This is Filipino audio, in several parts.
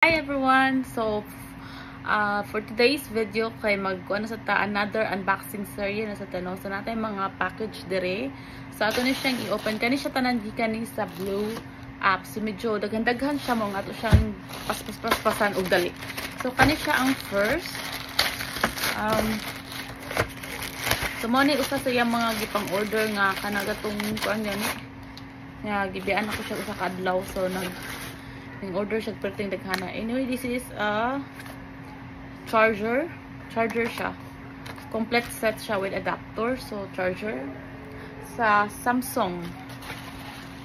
Hi everyone! So, for today's video, kay magkuha na sa another unboxing series na sa tanong. So, natin mga package dire. So, ato na siyang i-open. Kani siya tanan gikan ni sa Blue app. So, medyo daghan-daghan siya mo. Ato siyang paspasan og dali. So, kani siya ang first. So, mo ni usa sa iyang mga gipang order nga kanagatong kuan gani. Nga gibian ako siya usa ka adlaw. So, yung order siya perting daghana. Anyway, this is a charger. Charger siya. Complete set siya with adapter. So, charger. Sa Samsung.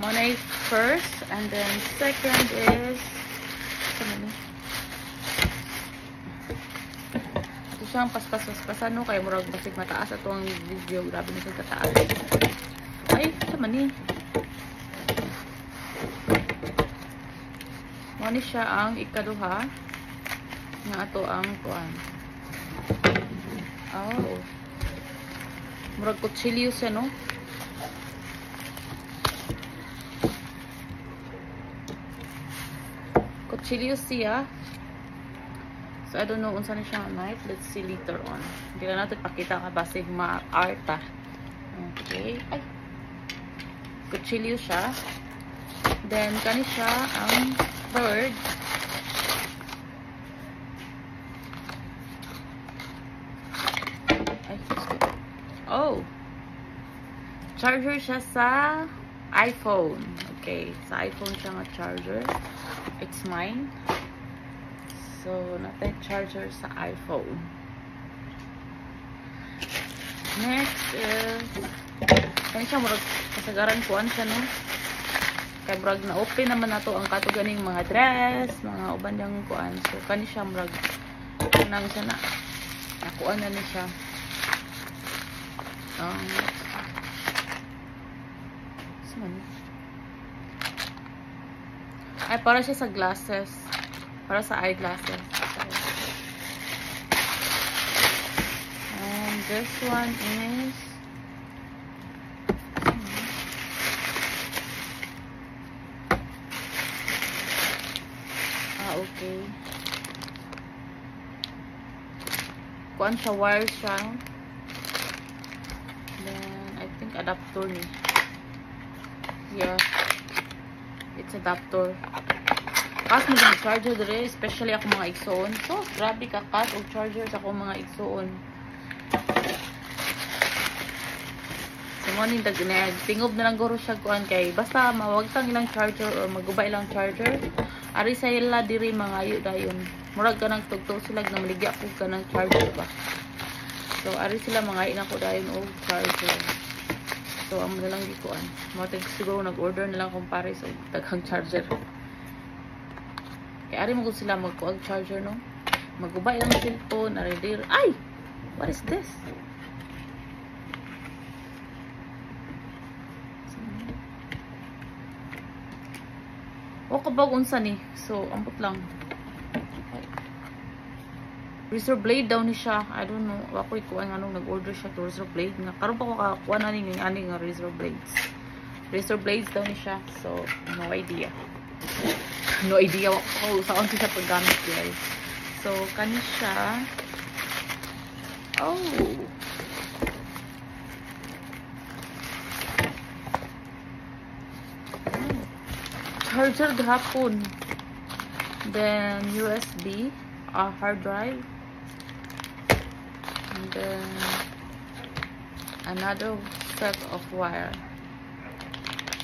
Muna is first. And then, second is ito siyang paspas-paspasan no. Kaya murag basig mataas ito ang video. Grabe na siya kataas. Ay, sama ni. Ano siya ang ikaduha nga ato ang kuan. Oh. Murag kutsilyo siya no. Kutsilyo siya. So I don't know unsa na siya knife. Let's see later on. Hindi na natin pakita ka basig ma-arta. Okay. Ay. Kutsilyo siya. Then kani siya ang third. Oh. Charger siya sa iPhone. Okay. Sa iPhone siya nga charger. It's mine. So, natin charger sa iPhone. Next is kani siya murag kasagaran kuan siya no. Kay murag na open naman nato ang kato ganing mga dress, mga uban yang kuan. So kani siya murag nang siya na. Nakuan na ni siya. Ay para siya sa glasses. Para sa eyeglasses. And this one is okay. Kuan siya, wire siya. Then, I think adapter ni. Yeah. It's adapter. Kas mo yung charger dire, especially ako mga igsoon. So, grabe ka kas og charger sa akong mga igsoon. So, morning tingob na lang guro siya kuan kay basta mawagtang ilang charger or magubay ilang charger. Ari sa ila diri mga ayo dayon. Murag ka nang tugtog sila na maligya po ka ng charger ba. So ari sila mga ina ko dayon og charger. So amo na lang gikuan. Mo siguro nag-order na lang kung pare sa daghang charger. Kaya ari mo sila magkuag charger no. Magubay lang cellphone, ari dir. Ay! What is this? O kabag unsa ni. So, ambot lang. Razor blade daw ni siya. I don't know. Ako ikuan nga nung nag-order siya to razor blade. Karon pa ko kakuha na ni ani nga razor blades. Razor blades daw ni siya. So, no idea. No idea ako saan siya paggamit guys. So, kani siya. Oh. Charger gahapon. Then USB, hard drive. And then another set of wire.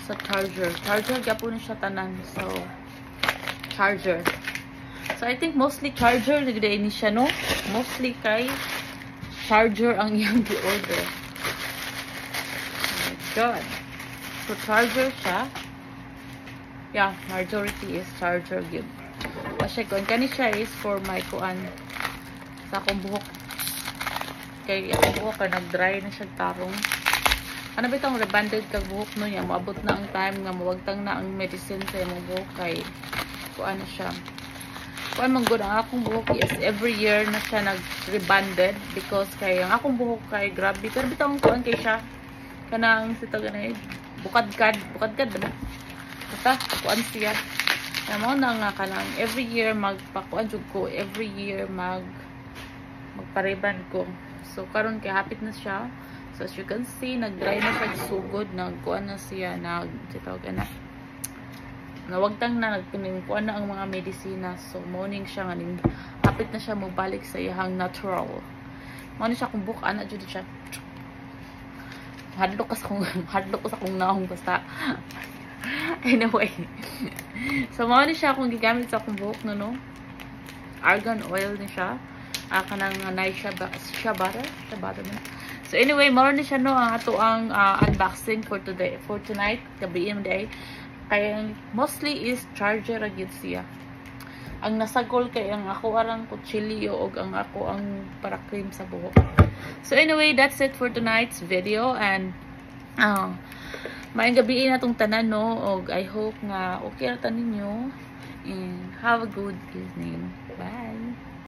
Sa charger. Charger gahapon siya tanan. So charger. So I think mostly charger nagday ni siya no. Mostly kay charger ang iyang gi-order. Oh my god. So charger siya. Yeah, majority is charger gyud. Kasi kung kani siya is for my kuan sa akong buhok. Kay akong buhok ka nag-dry na siya tarong. Ano ba itong rebanded kag buhok no niya? Maabot na ang time nga mawagtang na ang medicine sa imong buhok kay kuan na siya. Kuan man gud ang akong buhok is every year na siya nag-rebanded because kay ang akong buhok kay grabe. Pero bitong kuan kay siya kanang sito ganay bukadkad ba? Basta kuan siya. Namo na nga kanang every year magpakuan jud ko, every year magpariban ko. So karon kay hapit na siya. So as you can see, nag-dry na siya sugod, nagkuan na siya, tawag na. Nawagtang na nagkuan na ang mga medisina. So morning siya nganing hapit na siya mobalik sa iyang natural. Mo ni siya kung book ana jud siya. Hadlok ko sa kung naong basta. Anyway. So mo ni siya kung gigamit sa akong buhok no. Argan oil ni siya. Kanang night siya butter man. So anyway, more ni siya no ang ato ang unboxing for tonight, gabi day. Kaya mostly is charger ra gyud siya. Ang nasagol kay ang ako arang kutsilyo og ang ako ang para cream sa buhok. So anyway, that's it for tonight's video, and maayong gabi na tong tanan no, og I hope nga okay ra ta ninyo, and have a good evening. Bye.